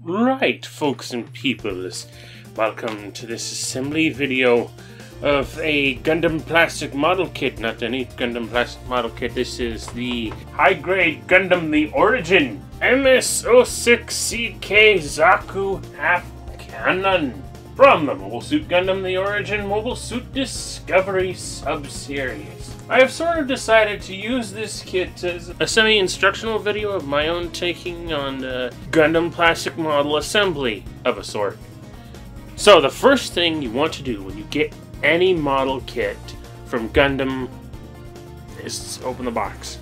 Right, folks and peoples, welcome to this assembly video of a Gundam plastic model kit. Not any Gundam plastic model kit, this is the high-grade Gundam The Origin MS-06CK Zaku Half Cannon from the Mobile Suit Gundam The Origin Mobile Suit Discovery sub-series. I have sort of decided to use this kit as a semi-instructional video of my own taking on Gundam plastic model assembly of a sort. So the first thing you want to do when you get any model kit from Gundam is open the box.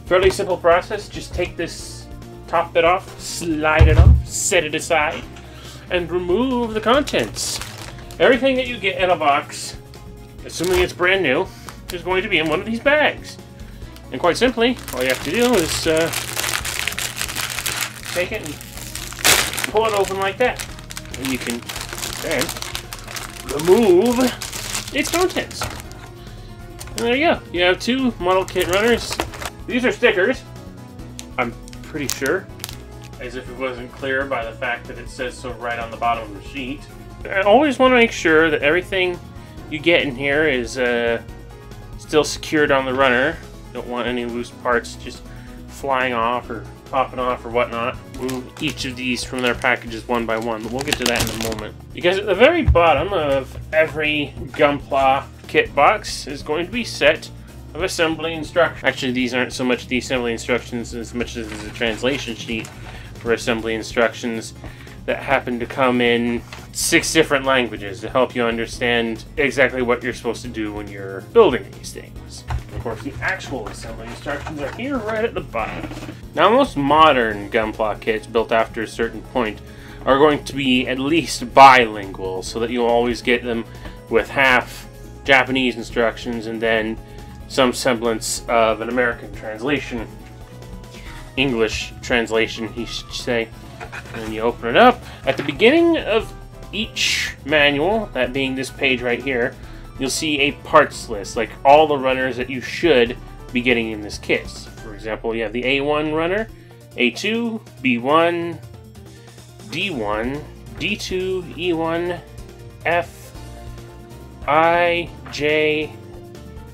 Fairly simple process, just take this top bit off, slide it off, set it aside, and remove the contents. Everything that you get in a box, assuming it's brand new, is going to be in one of these bags. And quite simply, all you have to do is take it and pull it open like that. And you can then remove its contents. And there you go. You have two model kit runners. These are stickers, I'm pretty sure, as if it wasn't clear by the fact that it says so right on the bottom of the sheet. I always want to make sure that everything you get in here is still secured on the runner. Don't want any loose parts just flying off or popping off or whatnot. Move each of these from their packages one by one, but we'll get to that in a moment. Because at the very bottom of every Gunpla kit box is going to be a set of assembly instructions. Actually, these aren't so much the assembly instructions as much as a translation sheet for assembly instructions that happen to come in 6 different languages to help you understand exactly what you're supposed to do when you're building these things. Of course, the actual assembly instructions are here right at the bottom. Now, most modern Gunpla kits built after a certain point are going to be at least bilingual, so that you'll always get them with half Japanese instructions and then some semblance of an American translation. English translation, you should say. And you open it up. At the beginning of each manual, that being this page right here, you'll see a parts list, like all the runners that you should be getting in this kit. For example, you have the A1 runner, A2, B1, D1, D2, E1, F, I, J,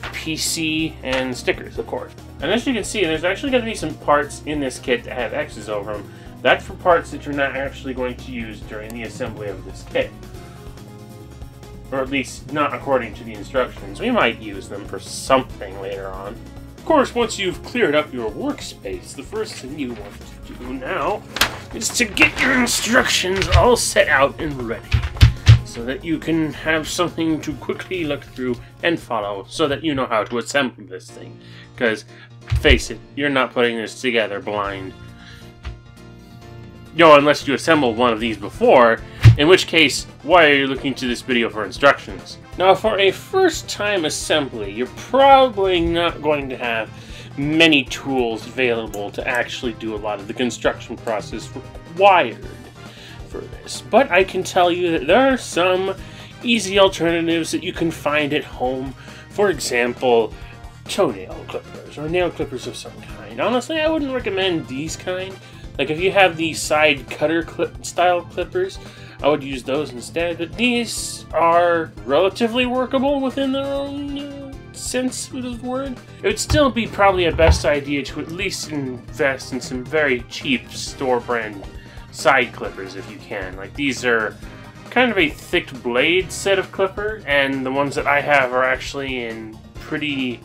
PC, and stickers, of course. And as you can see, there's actually going to be some parts in this kit that have X's over them. That's for parts that you're not actually going to use during the assembly of this kit. Or at least not according to the instructions. We might use them for something later on. Of course, once you've cleared up your workspace, the first thing you want to do now is to get your instructions all set out and ready, so that you can have something to quickly look through and follow, so that you know how to assemble this thing. Because, face it, you're not putting this together blind. No, unless you assembled one of these before, in which case, why are you looking to this video for instructions? Now, for a first-time assembly, you're probably not going to have many tools available to actually do a lot of the construction process required for this. But I can tell you that there are some easy alternatives that you can find at home. For example, toenail clippers or nail clippers of some kind. Honestly, I wouldn't recommend these kind. Like if you have the side cutter clip style clippers, I would use those instead. But these are relatively workable within their own sense of the word. It would still be probably a best idea to at least invest in some very cheap store brand side clippers if you can. Like these are kind of a thick blade set of clipper, and the ones that I have are actually in pretty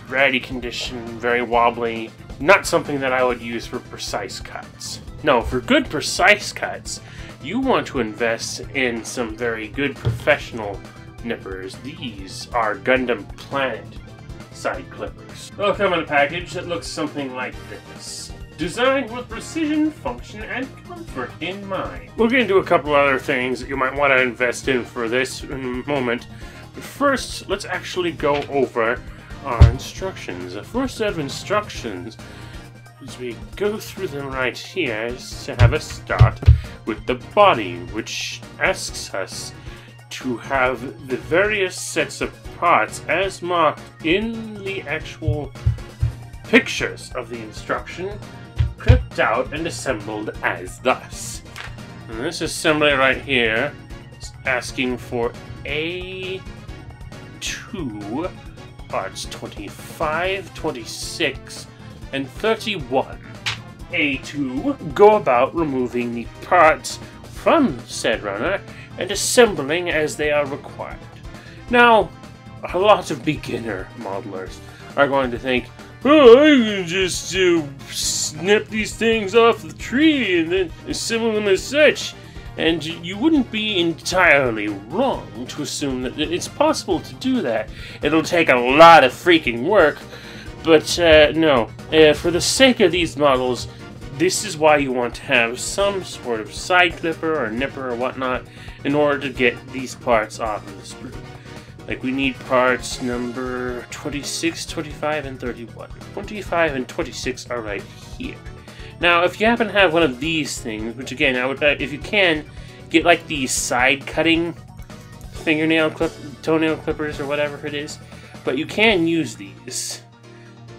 ratty condition, very wobbly. Not something that I would use for precise cuts. No, for good precise cuts, you want to invest in some very good professional nippers. These are Gundam Planet side clippers. They'll come in a package that looks something like this. Designed with precision, function, and comfort in mind. We'll get into a couple other things that you might want to invest in for this in a moment. But first, let's actually go over our instructions. The first set of instructions, as we go through them right here, is to have a start with the body, which asks us to have the various sets of parts as marked in the actual pictures of the instruction clipped out and assembled as thus. And this assembly right here is asking for A2 parts 25, 26, and 31. A2 go about removing the parts from said runner and assembling as they are required. Now, a lot of beginner modelers are going to think, oh, I can just snip these things off the tree and then assemble them as such. And you wouldn't be entirely wrong to assume that it's possible to do that. It'll take a lot of freaking work, but no. For the sake of these models, this is why you want to have some sort of side clipper or nipper or whatnot in order to get these parts off of the sprue. Like, we need parts number 26, 25, and 31. 25 and 26 are right here. Now, if you happen to have one of these things, which again, I would, if you can, get like these side cutting toenail clippers or whatever it is, but you can use these.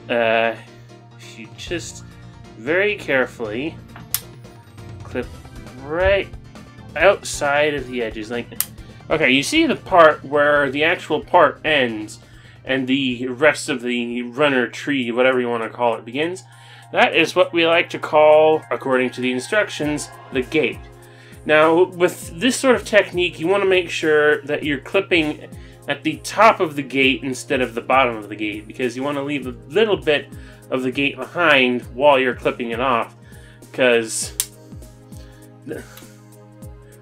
If you just very carefully clip right outside of the edges, like, okay, you see the part where the actual part ends and the rest of the runner tree, whatever you want to call it, begins? That is what we like to call, according to the instructions, the gate. Now, with this sort of technique, you want to make sure that you're clipping at the top of the gate instead of the bottom of the gate, because you want to leave a little bit of the gate behind while you're clipping it off, because,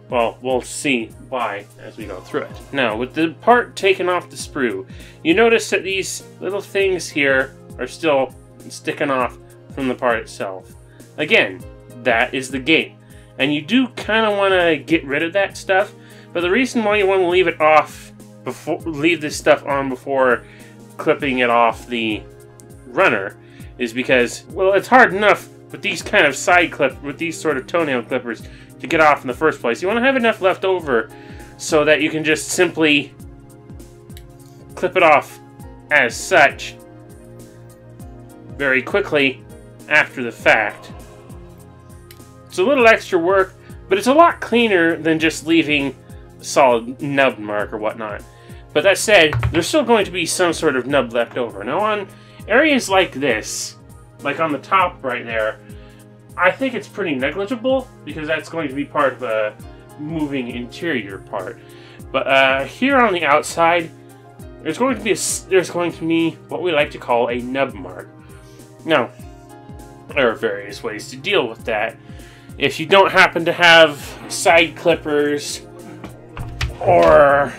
well, we'll see why as we go through it. Now, with the part taken off the sprue, you notice that these little things here are still sticking off from the part itself. Again, that is the gate. And you do kind of want to get rid of that stuff, but the reason why you want to leave it off leave this stuff on before clipping it off the runner is because, well, it's hard enough with these kind of with these sort of toenail clippers to get off in the first place. You want to have enough left over so that you can just simply clip it off as such very quickly after the fact. It's a little extra work, but it's a lot cleaner than just leaving a solid nub mark or whatnot. But that said, there's still going to be some sort of nub left over. Now on areas like this, like on the top right there, I think it's pretty negligible because that's going to be part of a moving interior part. But here on the outside, there's going to be what we like to call a nub mark. Now, there are various ways to deal with that. If you don't happen to have side clippers, or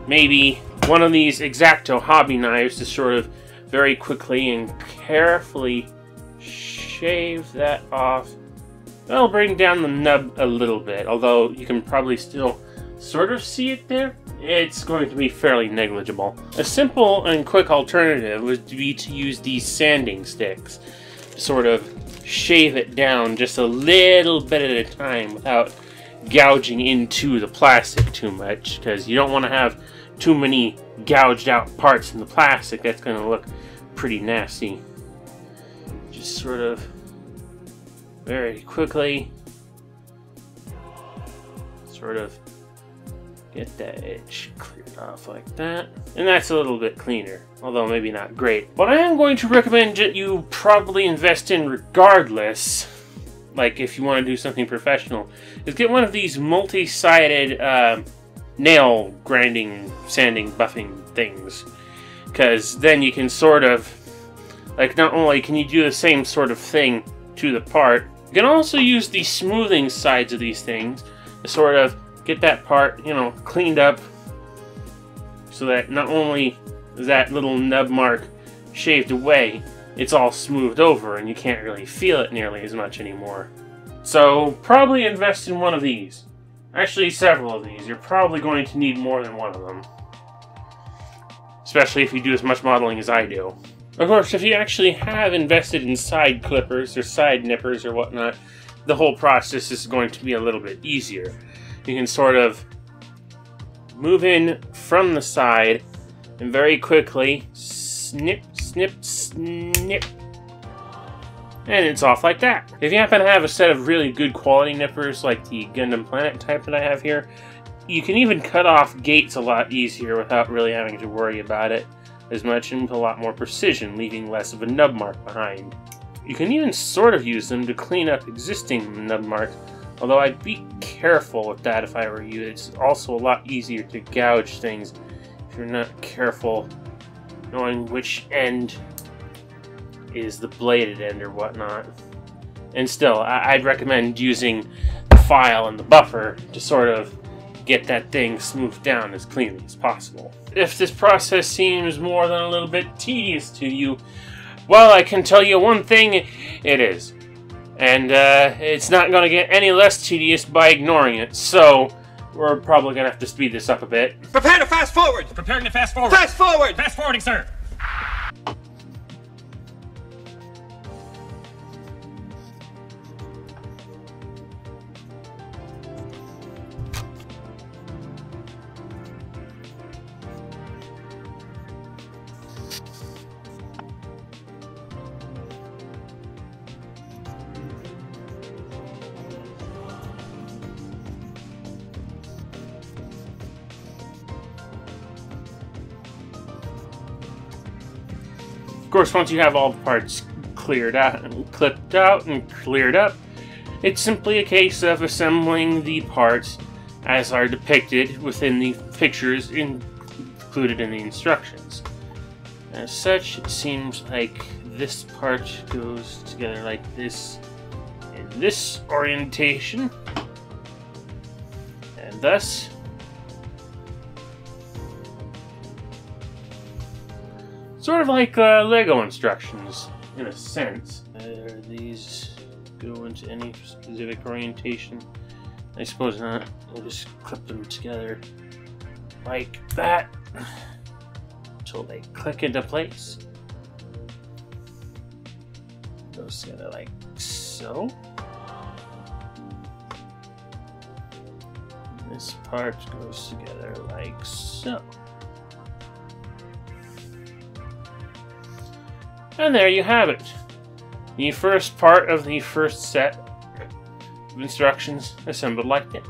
maybe one of these X-Acto hobby knives to sort of very quickly and carefully shave that off, that'll bring down the nub a little bit, although you can probably still sort of see it there. It's going to be fairly negligible. A simple and quick alternative would be to use these sanding sticks to sort of shave it down just a little bit at a time without gouging into the plastic too much, because you don't want to have too many gouged out parts in the plastic. That's going to look pretty nasty. Just sort of very quickly sort of get that edge cleared off like that. And that's a little bit cleaner, although maybe not great. What I am going to recommend that you probably invest in regardless, like if you want to do something professional, is get one of these multi-sided nail grinding, sanding, buffing things. Because then you can sort of, like, not only can you do the same sort of thing to the part, you can also use the smoothing sides of these things to sort of get that part, you know, cleaned up so that not only is that little nub mark shaved away, it's all smoothed over and you can't really feel it nearly as much anymore. So probably invest in one of these. Actually, several of these. You're probably going to need more than one of them. Especially if you do as much modeling as I do. Of course, if you actually have invested in side clippers or side nippers or whatnot, the whole process is going to be a little bit easier. You can sort of move in from the side and very quickly snip, snip, snip. And it's off like that. If you happen to have a set of really good quality nippers like the Gundam Planet type that I have here, you can even cut off gates a lot easier without really having to worry about it as much, and with a lot more precision, leaving less of a nub mark behind. You can even sort of use them to clean up existing nub marks, although I'd be careful with that if I were you. It's also a lot easier to gouge things if you're not careful knowing which end is the bladed end or whatnot. And still, I'd recommend using the file and the buffer to sort of get that thing smoothed down as cleanly as possible. If this process seems more than a little bit tedious to you, well, I can tell you one thing, it is. And it's not going to get any less tedious by ignoring it, so we're probably going to have to speed this up a bit. Prepare to fast forward! Preparing to fast forward. Fast forward! Fast forwarding, sir. Of course, once you have all the parts cleared out and clipped out and cleared up, it's simply a case of assembling the parts as are depicted within the pictures included in the instructions. As such, it seems like this part goes together like this in this orientation, and thus sort of like Lego instructions, in a sense. These go into any specific orientation? I suppose not. We'll just clip them together like that until they click into place. Goes together like so. This part goes together like so. And there you have it. The first part of the first set of instructions assembled like that.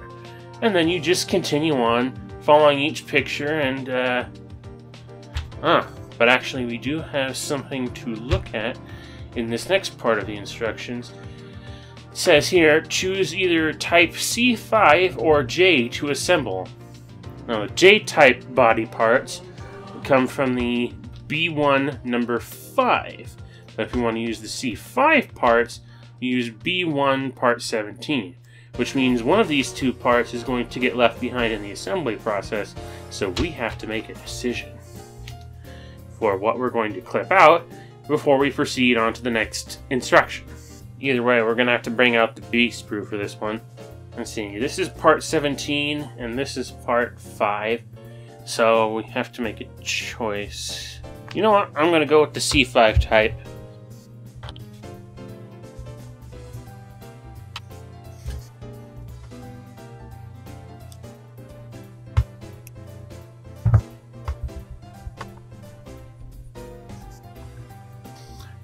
And then you just continue on following each picture and but actually we do have something to look at in this next part of the instructions. It says here, choose either type C5 or J to assemble. Now the J-type body parts come from the B1 number 5. But if you want to use the C5 parts, you use B1 part 17, which means one of these two parts is going to get left behind in the assembly process, so we have to make a decision for what we're going to clip out before we proceed on to the next instruction. Either way, we're going to have to bring out the B sprue for this one. Let's see, this is part 17 and this is part 5, so we have to make a choice. You know what? I'm going to go with the C5 type.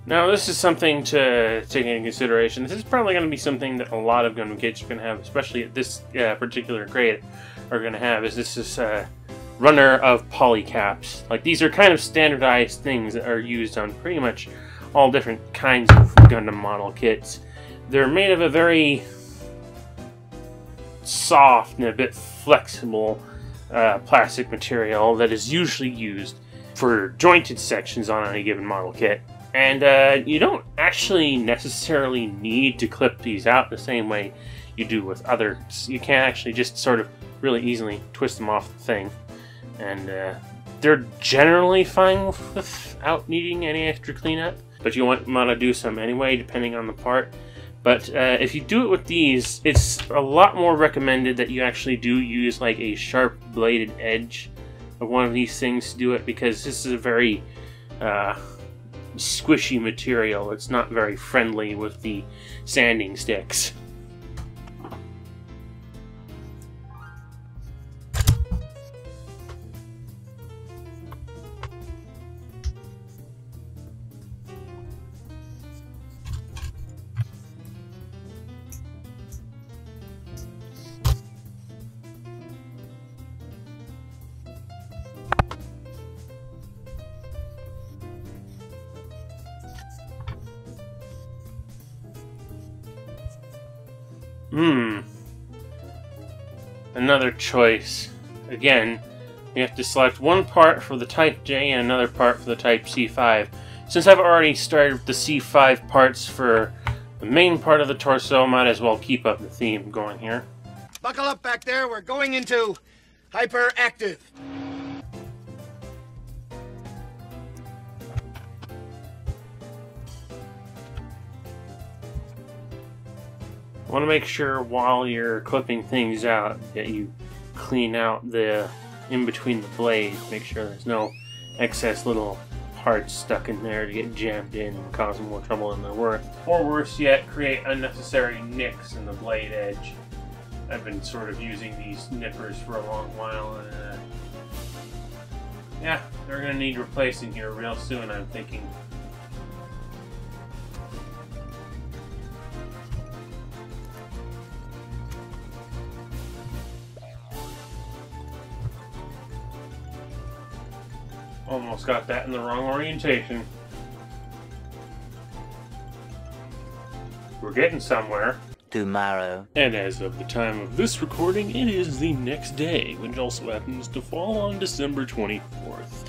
Now, this is something to take into consideration. This is probably going to be something that a lot of Gundam kits are going to have, especially at this particular grade, are going to have, is this is runner of polycaps. Like, these are kind of standardized things that are used on pretty much all different kinds of Gundam model kits. They're made of a very soft and a bit flexible plastic material that is usually used for jointed sections on any given model kit. And you don't actually necessarily need to clip these out the same way you do with others. You can actually just sort of really easily twist them off the thing. And they're generally fine without needing any extra cleanup. But you want to do some anyway, depending on the part. But if you do it with these, it's a lot more recommended that you actually do use like a sharp bladed edge of one of these things to do it, because this is a very squishy material. It's not very friendly with the sanding sticks. Another choice. Again, you have to select one part for the Type J and another part for the Type C5. Since I've already started with the C5 parts for the main part of the torso, might as well keep up the theme going here. Buckle up back there, we're going into hyperactive. I want to make sure while you're clipping things out that you clean out the in between the blades. Make sure there's no excess little parts stuck in there to get jammed in and cause more trouble than they're worth. Or worse yet, create unnecessary nicks in the blade edge. I've been sort of using these nippers for a long while, and yeah, they're going to need replacing here real soon, I'm thinking. Almost got that in the wrong orientation. We're getting somewhere. Tomorrow. And as of the time of this recording, it is the next day, which also happens to fall on December 24th.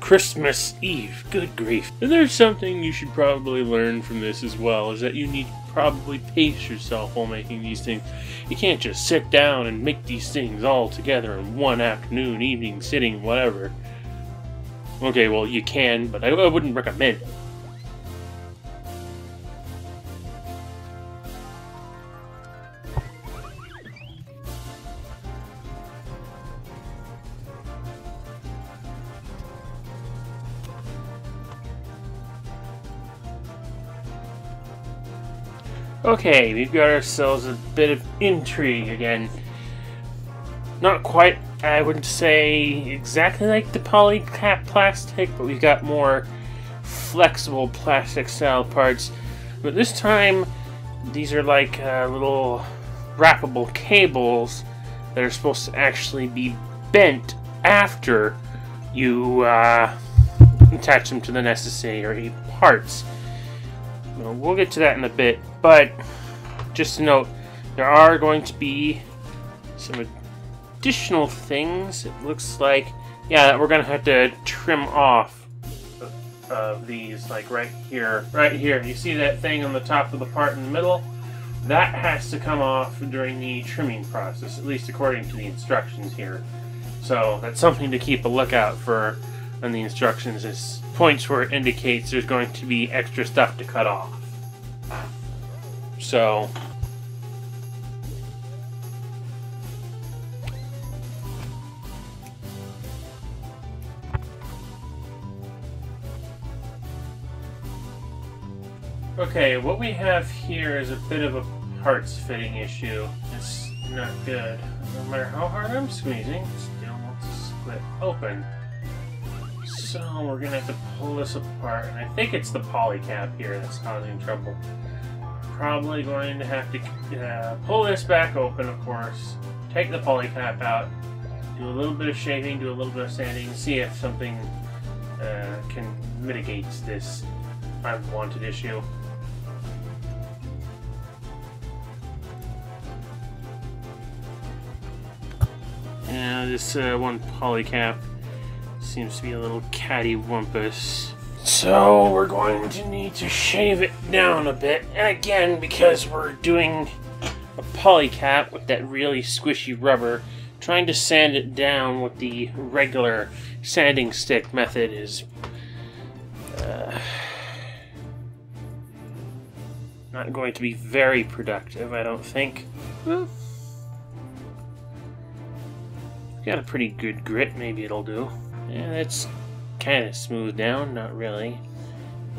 Christmas Eve. Good grief. And there's something you should probably learn from this as well, is that you need to probably pace yourself while making these things. You can't just sit down and make these things all together in one afternoon, evening, sitting, whatever. Okay, well, you can, but I wouldn't recommend it. Okay, we've got ourselves a bit of intrigue again. Not quite, I wouldn't say exactly like the polycap plastic, but we've got more flexible plastic style parts. But this time, these are like little wrappable cables that are supposed to actually be bent after you attach them to the necessary parts. We'll get to that in a bit, but just to note, there are going to be some additional things. It looks like, yeah, that we're going to have to trim off of these, like right here. Right here, you see that thing on the top of the part in the middle? That has to come off during the trimming process, at least according to the instructions here. So that's something to keep a lookout for on the instructions, is points where it indicates there's going to be extra stuff to cut off. So okay, what we have here is a bit of a parts fitting issue. It's not good. No matter how hard I'm squeezing, it still wants to split open. So we're going to have to pull this apart, and I think it's the polycap here that's causing trouble. Probably going to have to pull this back open, of course, take the polycap out, do a little bit of shaving, do a little bit of sanding, see if something can mitigate this unwanted issue. Yeah, this one polycap seems to be a little cattywampus. So we're going to need to shave it down a bit. And again, because we're doing a polycap with that really squishy rubber, trying to sand it down with the regular sanding stick method is not going to be very productive, I don't think. Got a pretty good grit, maybe it'll do. Yeah, that's kind of smoothed down, not really.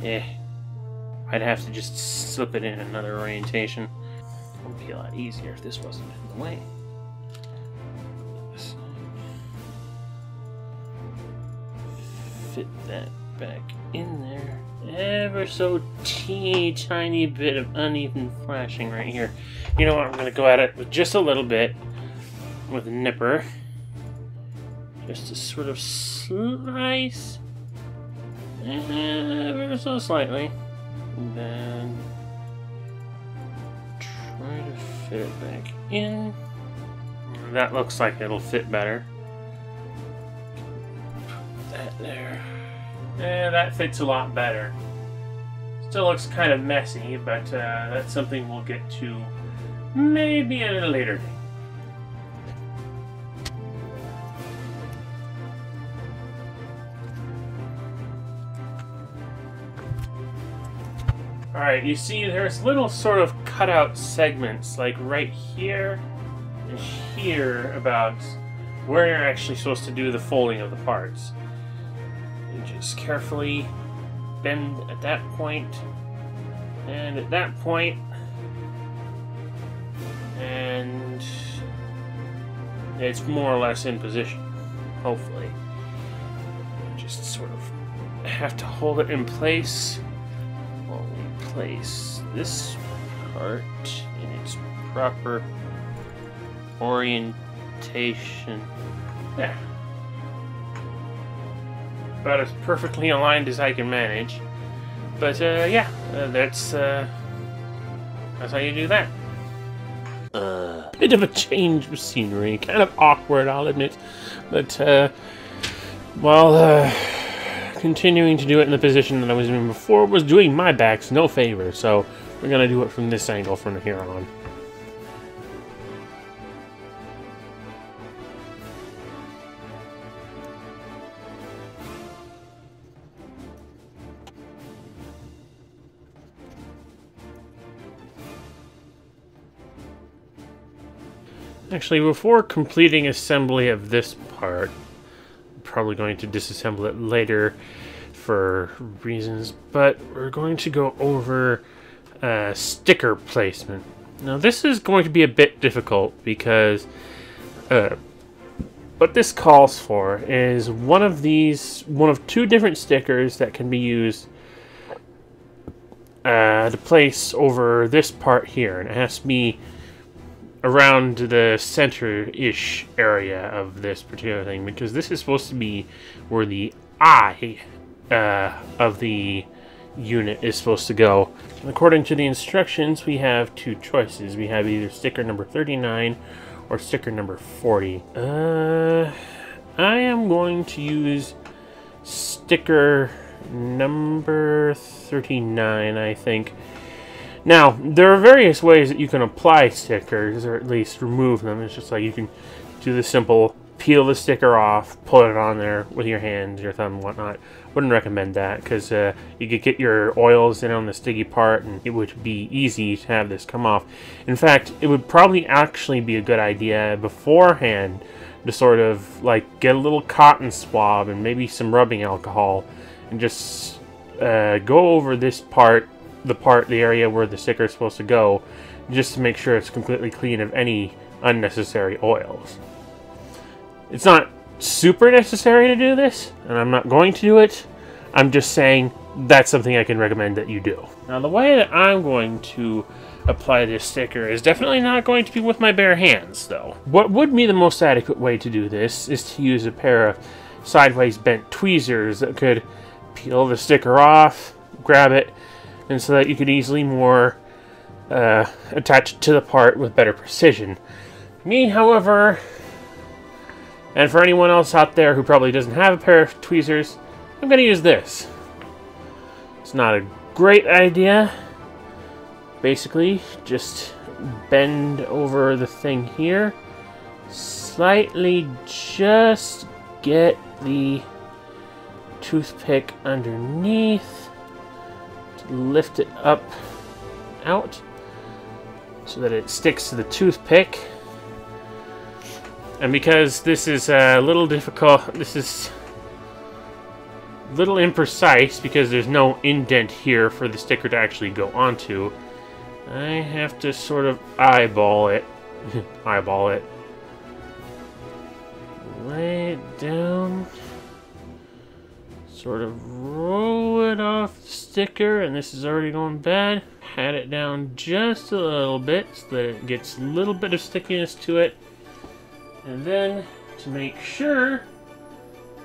I'd have to just slip it in another orientation. It would be a lot easier if this wasn't in the way. Fit that back in there. Ever so teeny tiny bit of uneven flashing right here. You know what, I'm going to go at it with just a little bit with a nipper. Just to sort of slice ever so slightly. And then Going to fit it back in. That looks like it'll fit better. Put that there. Yeah, that fits a lot better. Still looks kind of messy, but that's something we'll get to maybe at a later date. Alright, you see there's little sort of cutout segments, like right here and here, about where you're actually supposed to do the folding of the parts. You just carefully bend at that point, and at that point, and it's more or less in position, hopefully. You just sort of have to hold it in place while we place this part in its proper orientation. There. About as perfectly aligned as I can manage. But yeah, that's how you do that. Bit of a change of scenery, kind of awkward, I'll admit. But while continuing to do it in the position that I was in before was doing my backs no favor. So we're gonna do it from this angle from here on. Actually, before completing assembly of this part, I'm probably going to disassemble it later for reasons, but we're going to go over sticker placement. Now, this is going to be a bit difficult because what this calls for is one of two different stickers that can be used to place over this part here, and it has to be around the center-ish area of this particular thing, because this is supposed to be where the eye of the unit is supposed to go. And according to the instructions, we have two choices. We have either sticker number 39 or sticker number 40. I am going to use sticker number 39, I think. Now, there are various ways that you can apply stickers, or at least remove them. It's just like you can do the simple peel the sticker off, pull it on there with your hand, your thumb, and whatnot. Wouldn't recommend that, because you could get your oils in on the sticky part, and it would be easy to have this come off. In fact, it would probably actually be a good idea beforehand to sort of like get a little cotton swab and maybe some rubbing alcohol, and just go over this part, the area where the sticker is supposed to go, just to make sure it's completely clean of any unnecessary oils. It's not super necessary to do this, and I'm not going to do it. I'm just saying that's something I can recommend that you do. Now, the way that I'm going to apply this sticker is definitely not going to be with my bare hands, though. What would be the most adequate way to do this is to use a pair of sideways bent tweezers that could peel the sticker off, grab it, and so that you could easily attach it to the part with better precision. Me, however, and for anyone else out there who probably doesn't have a pair of tweezers, I'm going to use this. It's not a great idea. Basically, just bend over the thing here. Slightly just get the toothpick underneath. Lift it up, out, so that it sticks to the toothpick. And because this is a little difficult, this is a little imprecise because there's no indent here for the sticker to actually go onto, I have to sort of eyeball it. Eyeball it. Lay it down. Sort of roll it off the sticker, and this is already going bad. Pat it down just a little bit so that it gets a little bit of stickiness to it. And then, to make sure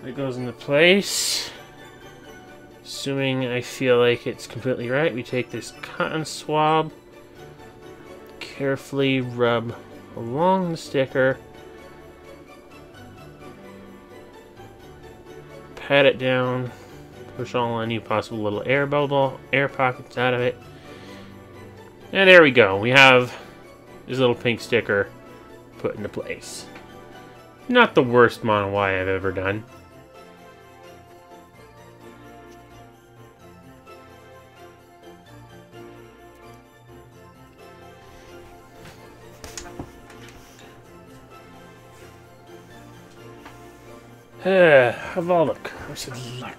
it goes into place, assuming I feel like it's completely right, we take this cotton swab, carefully rub along the sticker. Pat it down. Push all any possible little air bubble, air pockets out of it. And there we go. We have this little pink sticker put into place. Not the worst Model Y I've ever done. Of all the cursed luck.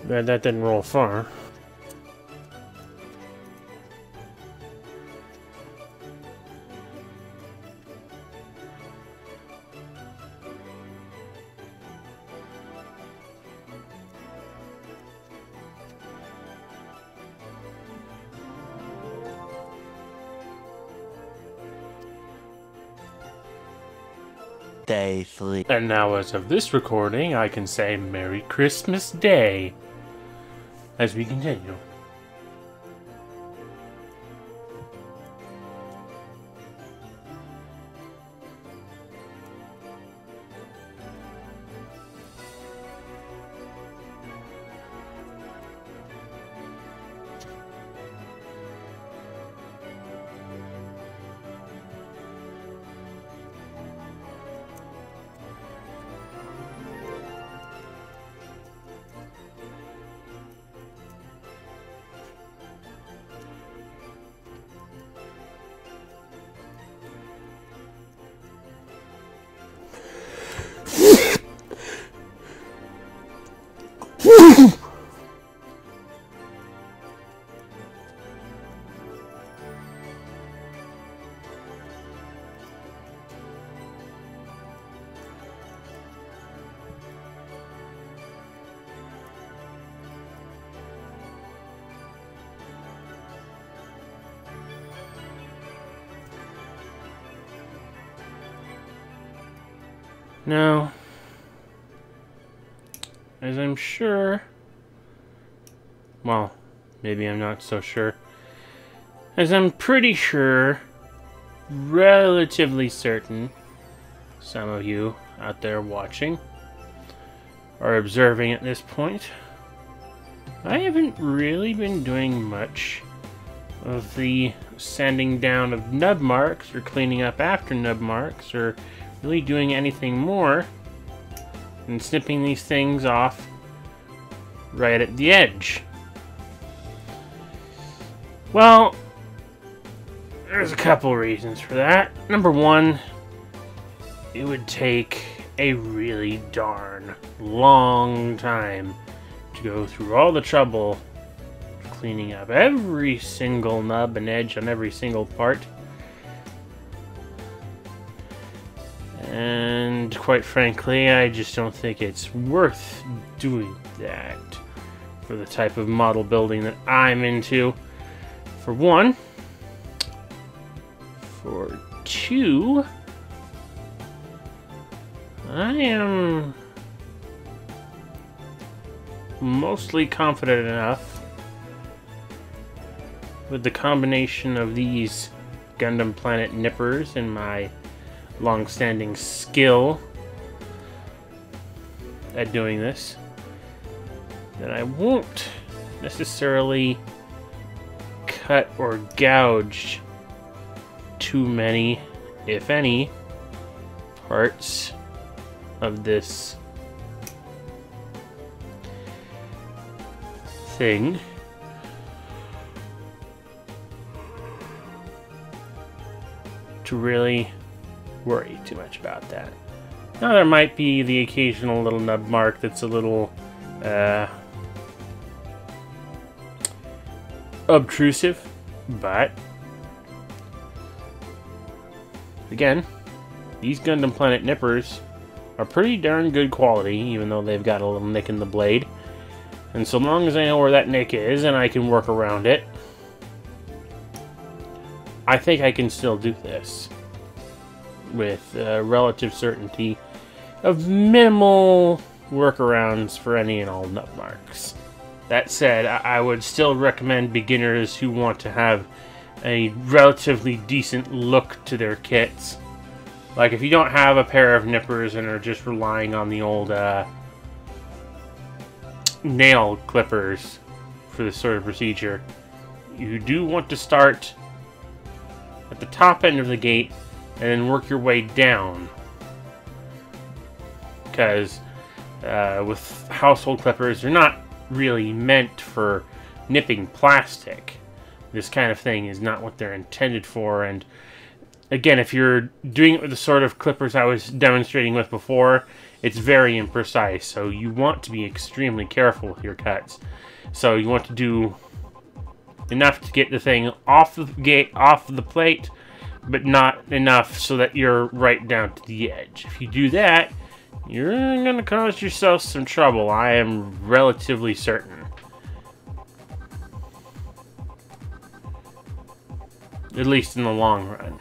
Glad that didn't roll far. Day 3. And now, as of this recording, I can say Merry Christmas Day as we continue. Now, as I'm sure, well, maybe I'm not so sure, as I'm pretty sure, relatively certain, some of you out there watching are observing at this point, I haven't really been doing much of the sanding down of nub marks or cleaning up after nub marks or really doing anything more than snipping these things off right at the edge. Well, there's a couple reasons for that. Number one, it would take a really darn long time to go through all the trouble of cleaning up every single nub and edge on every single part. And quite frankly, I just don't think it's worth doing that for the type of model building that I'm into, for one. For two, I am mostly confident enough with the combination of these Gundam Planet nippers and my long-standing skill at doing this that I won't necessarily cut or gouge too many, if any, parts of this thing. To really worry too much about that. Now, there might be the occasional little nub mark that's a little obtrusive, but again, these Gundam Planet nippers are pretty darn good quality, even though they've got a little nick in the blade. And so long as I know where that nick is and I can work around it, I think I can still do this with relative certainty of minimal workarounds for any and all nub marks. That said, I would still recommend beginners who want to have a relatively decent look to their kits. Like if you don't have a pair of nippers and are just relying on the old nail clippers for this sort of procedure, you do want to start at the top end of the gate and then work your way down. Because with household clippers, they're not really meant for nipping plastic. This kind of thing is not what they're intended for, and again, if you're doing it with the sort of clippers I was demonstrating with before, it's very imprecise, so you want to be extremely careful with your cuts. So you want to do enough to get the thing off the gate, off the plate, but not enough so that you're right down to the edge. If you do that, you're going to cause yourself some trouble, I am relatively certain. At least in the long run.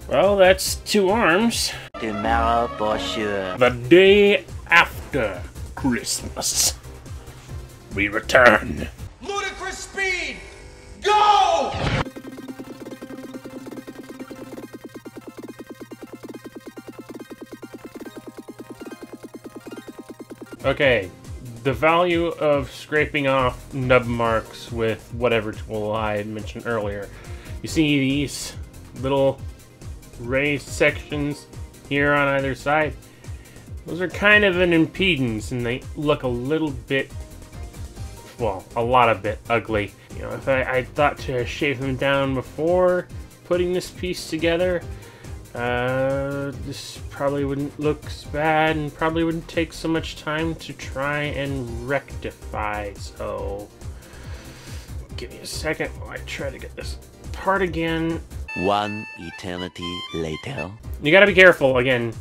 Well, that's 2 arms. Tomorrow for sure. The day after Christmas, we return. Ludicrous speed! Go! Okay, the value of scraping off nub marks with whatever tool I had mentioned earlier. You see these little raised sections here on either side? Those are kind of an impedance, and they look a little bit, well, a lot of bit ugly. You know, if I thought to shave them down before putting this piece together, this probably wouldn't look as bad and probably wouldn't take so much time to try and rectify. So give me a second while I try to get this apart again. One eternity later. You gotta be careful, again,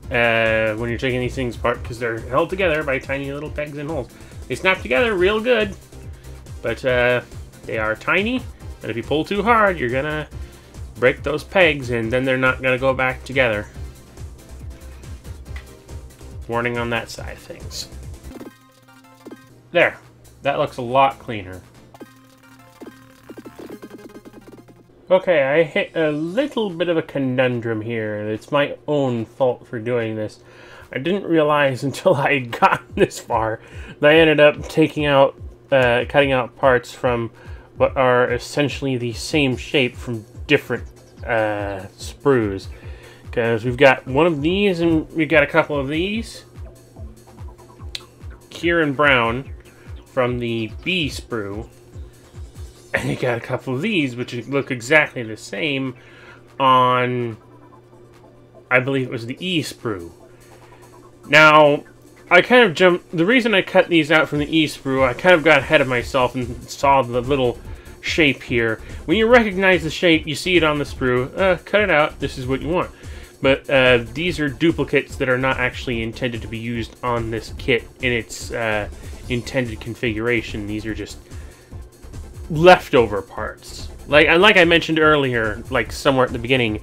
when you're taking these things apart, because they're held together by tiny little pegs and holes. They snap together real good, but they are tiny, and if you pull too hard, you're gonna break those pegs, and then they're not gonna go back together. Warning on that side of things. There. That looks a lot cleaner. Okay, I hit a little bit of a conundrum here. It's my own fault for doing this. I didn't realize until I had gotten this far that I ended up taking out, cutting out parts from what are essentially the same shape from different sprues. Because we've got one of these and we've got a couple of these. Here in brown from the B sprue. And you got a couple of these, which look exactly the same on, I believe it was the E sprue. Now, I kind of jumped, the reason I cut these out from the E sprue, I kind of got ahead of myself and saw the little shape here. When you recognize the shape, you see it on the sprue, cut it out, this is what you want. But these are duplicates that are not actually intended to be used on this kit in its intended configuration. These are just leftover parts. Like I mentioned earlier, like somewhere at the beginning,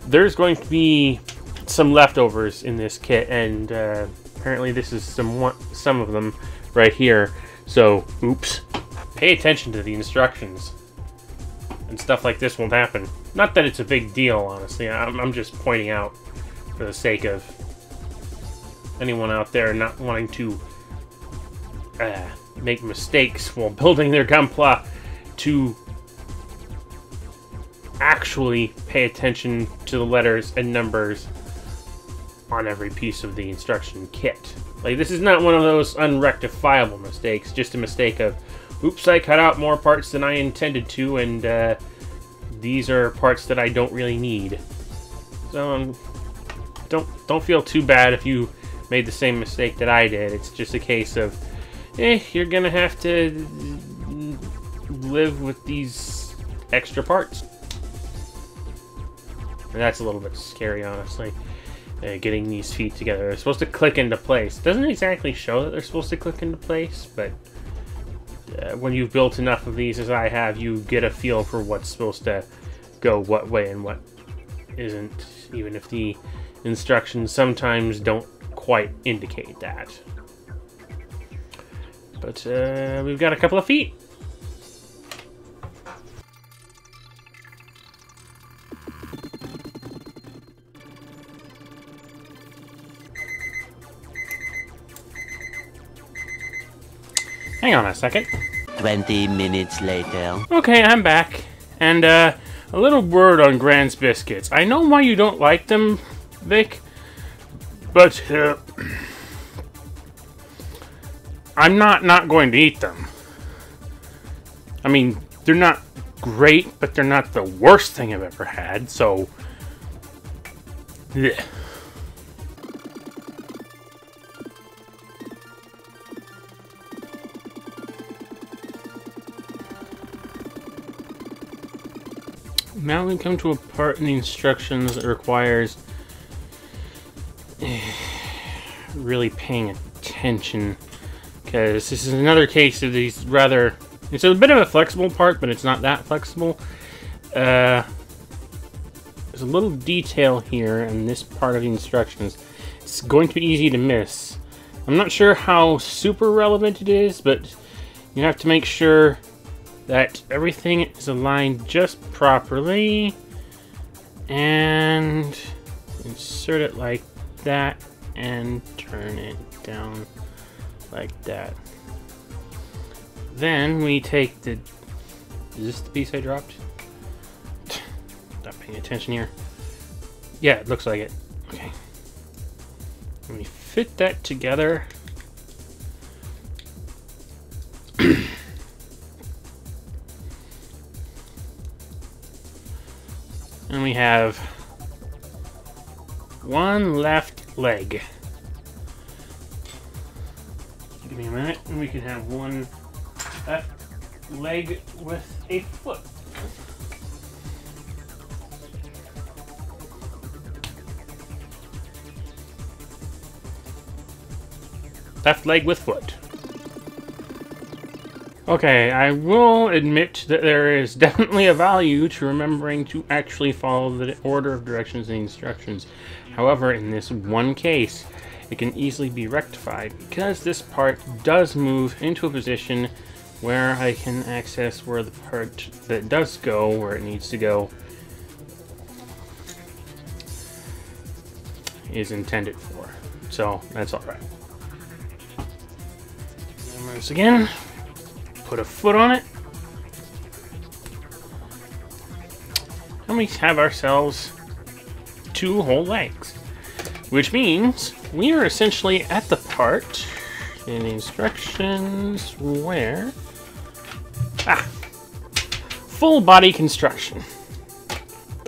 there's going to be some leftovers in this kit, and apparently this is some of them right here. So, oops. Pay attention to the instructions, and stuff like this won't happen. Not that it's a big deal, honestly. I'm just pointing out for the sake of anyone out there not wanting to make mistakes while building their Gunpla, to actually pay attention to the letters and numbers on every piece of the instruction kit. Like, this is not one of those unrectifiable mistakes, just a mistake of, oops, I cut out more parts than I intended to, and these are parts that I don't really need. So don't feel too bad if you made the same mistake that I did. It's just a case of, you're gonna have to live with these extra parts. And that's a little bit scary, honestly. Getting these feet together. They're supposed to click into place. It doesn't exactly show that they're supposed to click into place, but when you've built enough of these as I have, you get a feel for what's supposed to go what way and what isn't, even if the instructions sometimes don't quite indicate that. But we've got a couple of feet. Hang on a second. 20 minutes later. Okay, I'm back. And a little word on Grand's biscuits. I know why you don't like them, Vic, but I'm not going to eat them. I mean, they're not great, but they're not the worst thing I've ever had, so... Blech. Now we come to a part in the instructions that requires really paying attention, because this is another case of these rather... It's a bit of a flexible part, but it's not that flexible. There's a little detail here in this part of the instructions. It's going to be easy to miss. I'm not sure how super relevant it is, but you have to make sure that everything is aligned just properly, and insert it like that and turn it down like that. Then we take the... Is this the piece I dropped? Not paying attention here. Yeah, it looks like it. Okay. When we fit that together, and we have one left leg. Give me a minute, and we can have one left leg with a foot. Left leg with foot. Okay, I will admit that there is definitely a value to remembering to actually follow the order of directions and instructions. However, in this one case, it can easily be rectified because this part does move into a position where I can access where the part that does go where it needs to go is intended for. So that's alright. Once again, put a foot on it, and we have ourselves two whole legs, which means we are essentially at the part in the instructions where full body construction.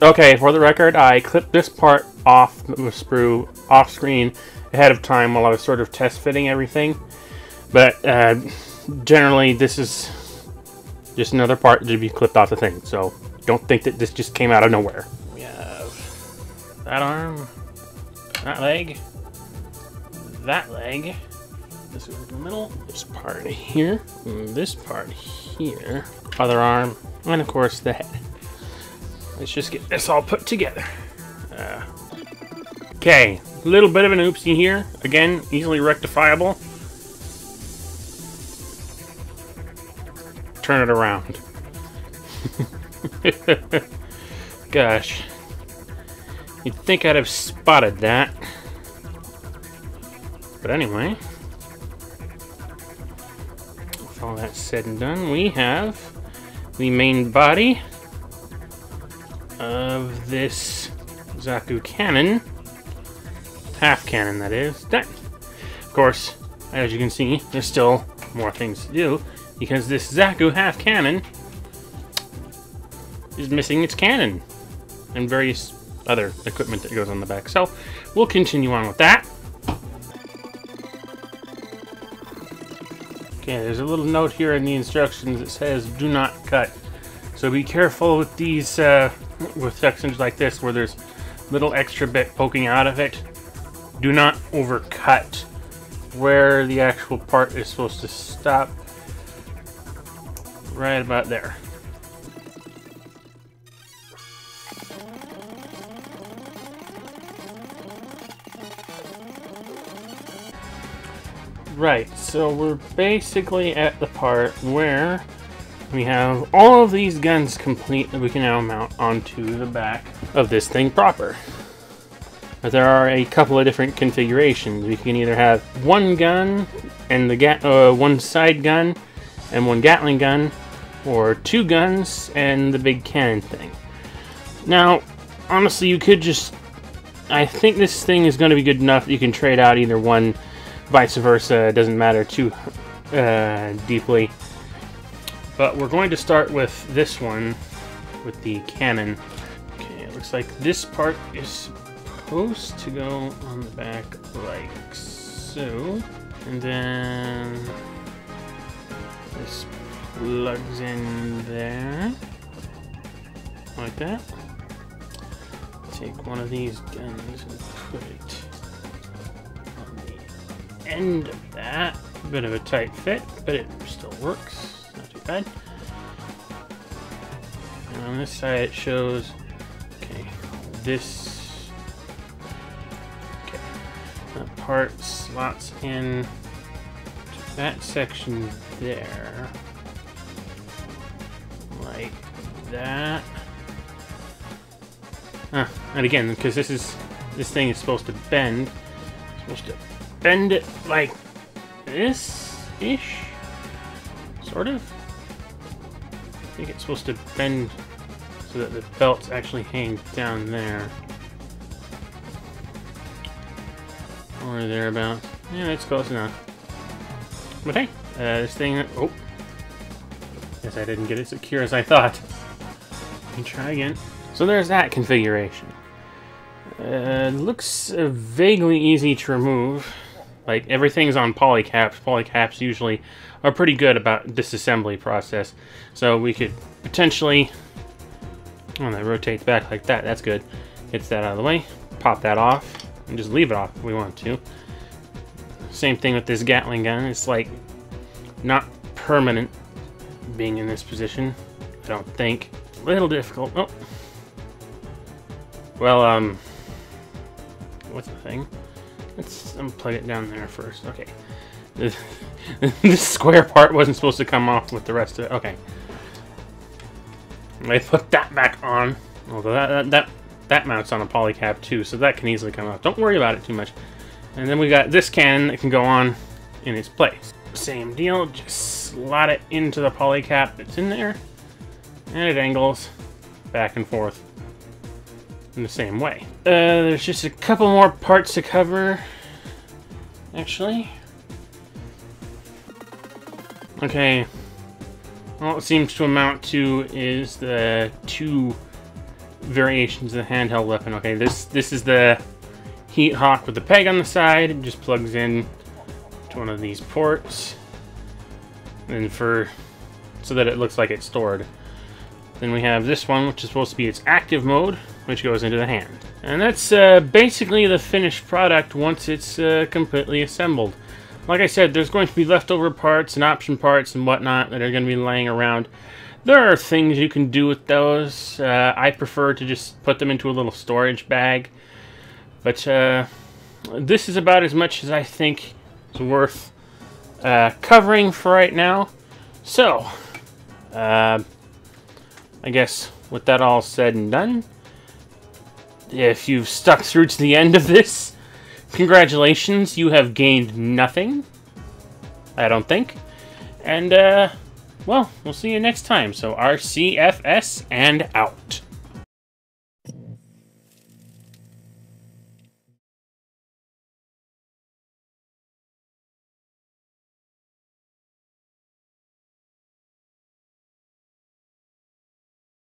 Okay, for the record, I clipped this part off the sprue off screen ahead of time while I was sort of test fitting everything, but generally this is just another part to be clipped off the thing, so don't think that this just came out of nowhere. We have that arm, that leg, this goes in the middle, this part here, and this part here, other arm, and of course the head. Let's just get this all put together. Okay, a little bit of an oopsie here, again, easily rectifiable. Turn it around. Gosh. You'd think I'd have spotted that. But anyway, with all that said and done, we have the main body of this Zaku cannon. Half cannon, that is. Done. Of course, as you can see, there's still more things to do, because this Zaku half cannon is missing its cannon and various other equipment that goes on the back. So we'll continue on with that. Okay, there's a little note here in the instructions that says do not cut. So be careful with these, with sections like this where there's little extra bit poking out of it. Do not overcut where the actual part is supposed to stop. Right about there. Right, so we're basically at the part where we have all of these guns complete that we can now mount onto the back of this thing proper. But there are a couple of different configurations. We can either have one gun and the one side gun and one Gatling gun, or two guns and the big cannon thing. Now, honestly, you could just... I think this thing is going to be good enough that you can trade out either one. Vice versa, it doesn't matter too deeply. But we're going to start with this one, with the cannon. Okay, it looks like this part is supposed to go on the back like so. And then this plugs in there, like that. Take one of these guns and put it end of that. A bit of a tight fit, but it still works. Not too bad. And on this side it shows, okay, this, okay, that part slots in to that section there, like that. And again, because this thing is supposed to bend, bend it like this-ish, sort of. I think it's supposed to bend so that the belts actually hang down there. Or thereabouts. Yeah, that's close enough. But hey, this thing... Oh! Guess I didn't get it secure as I thought. Let me try again. So there's that configuration. Looks vaguely easy to remove. Like, everything's on polycaps. Polycaps usually are pretty good about disassembly process. So we could potentially... Oh, that rotates back like that. That's good. Gets that out of the way. Pop that off. And just leave it off if we want to. Same thing with this Gatling gun. It's like not permanent being in this position. I don't think. A little difficult. Oh. Well, what's the thing? Let's unplug it down there first. Okay. This square part wasn't supposed to come off with the rest of it. Okay. I put that back on. Although that mounts on a polycap too, so that can easily come off. Don't worry about it too much. And then we got this cannon that can go on in its place. Same deal, just slot it into the polycap that's in there, and it angles back and forth in the same way. There's just a couple more parts to cover, actually. Okay, all it seems to amount to is the two variations of the handheld weapon. Okay, this is the Heat Hawk with the peg on the side. It just plugs in to one of these ports, and so that it looks like it's stored. Then we have this one, which is supposed to be its active mode, which goes into the hand. And that's basically the finished product once it's completely assembled. Like I said, there's going to be leftover parts and option parts and whatnot that are going to be laying around. There are things you can do with those. I prefer to just put them into a little storage bag. But this is about as much as I think is worth covering for right now. So, I guess with that all said and done, if you've stuck through to the end of this, congratulations, you have gained nothing. I don't think. And, well, we'll see you next time. So, RCFS and out.